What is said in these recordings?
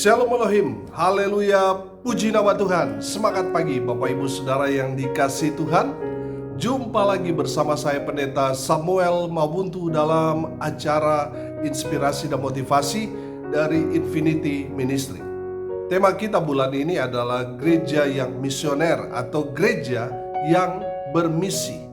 Shalom Elohim, haleluya, puji nama Tuhan. Semangat pagi Bapak Ibu Saudara yang dikasihi Tuhan. Jumpa lagi bersama saya Pendeta Samuel Mabuntu dalam acara Inspirasi dan Motivasi dari Infinity Ministry. Tema kita bulan ini adalah gereja yang misioner atau gereja yang bermisi.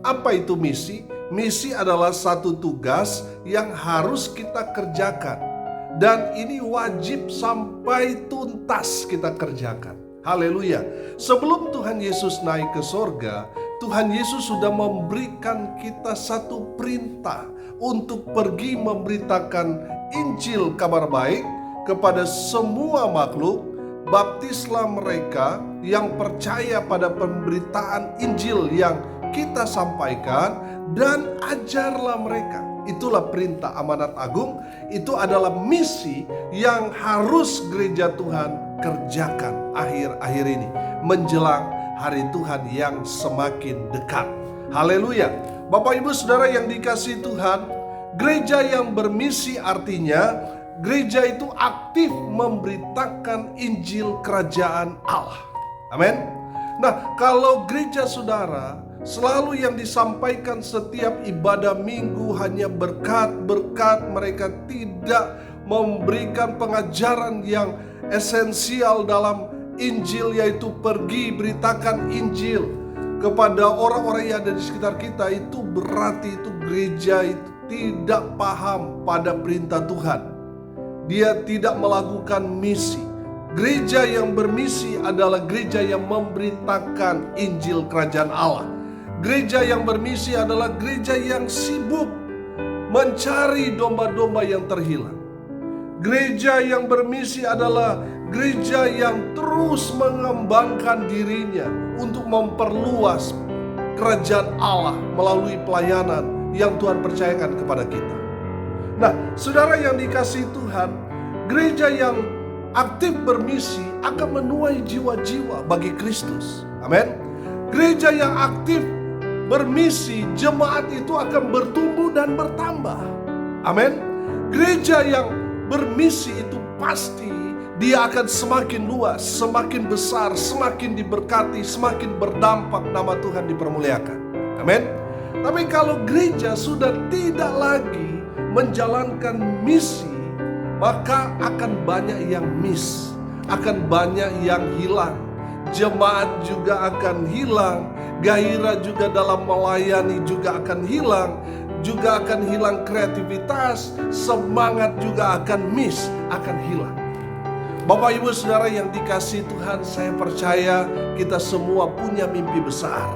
Apa itu misi? Misi adalah satu tugas yang harus kita kerjakan. Dan ini wajib sampai tuntas kita kerjakan. Haleluya. Sebelum Tuhan Yesus naik ke sorga, Tuhan Yesus sudah memberikan kita satu perintah untuk pergi memberitakan Injil kabar baik kepada semua makhluk. Baptislah mereka yang percaya pada pemberitaan Injil yang kita sampaikan dan ajarlah mereka. Itulah perintah amanat agung. Itu adalah misi yang harus gereja Tuhan kerjakan akhir-akhir ini menjelang hari Tuhan yang semakin dekat. Haleluya. Bapak Ibu Saudara yang dikasihi Tuhan, gereja yang bermisi artinya gereja itu aktif memberitakan Injil kerajaan Allah. Amin. Nah, kalau gereja saudara selalu yang disampaikan setiap ibadah minggu hanya berkat-berkat, mereka tidak memberikan pengajaran yang esensial dalam Injil, yaitu pergi beritakan Injil kepada orang-orang yang ada di sekitar kita, itu berarti itu gereja itu tidak paham pada perintah Tuhan. Dia tidak melakukan misi. Gereja yang bermisi adalah gereja yang memberitakan Injil kerajaan Allah. Gereja yang bermisi adalah gereja yang sibuk mencari domba-domba yang terhilang. Gereja yang bermisi adalah gereja yang terus mengembangkan dirinya untuk memperluas kerajaan Allah melalui pelayanan yang Tuhan percayakan kepada kita. Nah, saudara yang dikasihi Tuhan, gereja yang aktif bermisi akan menuai jiwa-jiwa bagi Kristus. Amin. Gereja yang aktif bermisi, jemaat itu akan bertumbuh dan bertambah. Amin. Gereja yang bermisi itu pasti dia akan semakin luas, semakin besar, semakin diberkati, semakin berdampak, nama Tuhan dipermuliakan. Amin. Tapi kalau gereja sudah tidak lagi menjalankan misi, maka akan banyak yang miss, akan banyak yang hilang. Jemaat juga akan hilang, gairah juga dalam melayani juga akan hilang, juga akan hilang kreativitas, semangat juga akan miss, akan hilang. Bapak Ibu Saudara yang dikasihi Tuhan, saya percaya kita semua punya mimpi besar,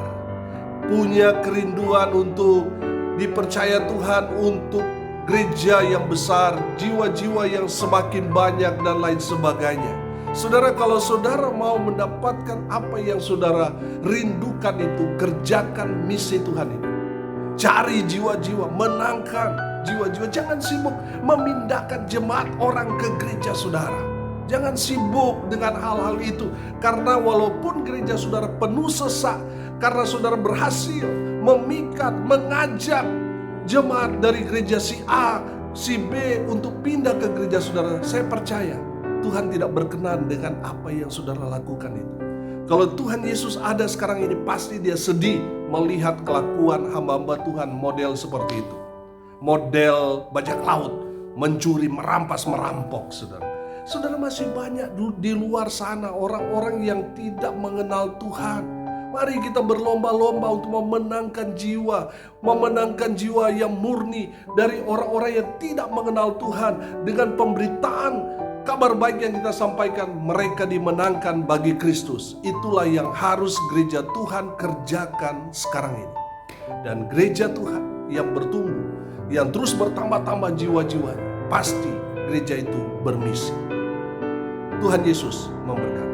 punya kerinduan untuk dipercaya Tuhan untuk gereja yang besar, jiwa-jiwa yang semakin banyak dan lain sebagainya. Saudara, kalau saudara mau mendapatkan apa yang saudara rindukan itu, kerjakan misi Tuhan itu. Cari jiwa-jiwa, menangkan jiwa-jiwa. Jangan sibuk memindahkan jemaat orang ke gereja saudara. Jangan sibuk dengan hal-hal itu. Karena walaupun gereja saudara penuh sesak, karena saudara berhasil memikat, mengajak jemaat dari gereja si A, si B untuk pindah ke gereja saudara, saya percaya Tuhan tidak berkenan dengan apa yang saudara lakukan itu. Kalau Tuhan Yesus ada sekarang ini, pasti dia sedih melihat kelakuan hamba-hamba Tuhan model seperti itu. Model bajak laut, mencuri, merampas, merampok, saudara. Saudara, masih banyak di luar sana orang-orang yang tidak mengenal Tuhan. Mari kita berlomba-lomba untuk memenangkan jiwa yang murni dari orang-orang yang tidak mengenal Tuhan. Dengan pemberitaan kabar baik yang kita sampaikan, mereka dimenangkan bagi Kristus. Itulah yang harus gereja Tuhan kerjakan sekarang ini. Dan gereja Tuhan yang bertumbuh, yang terus bertambah-tambah jiwa-jiwanya, pasti gereja itu bermisi. Tuhan Yesus memberkati.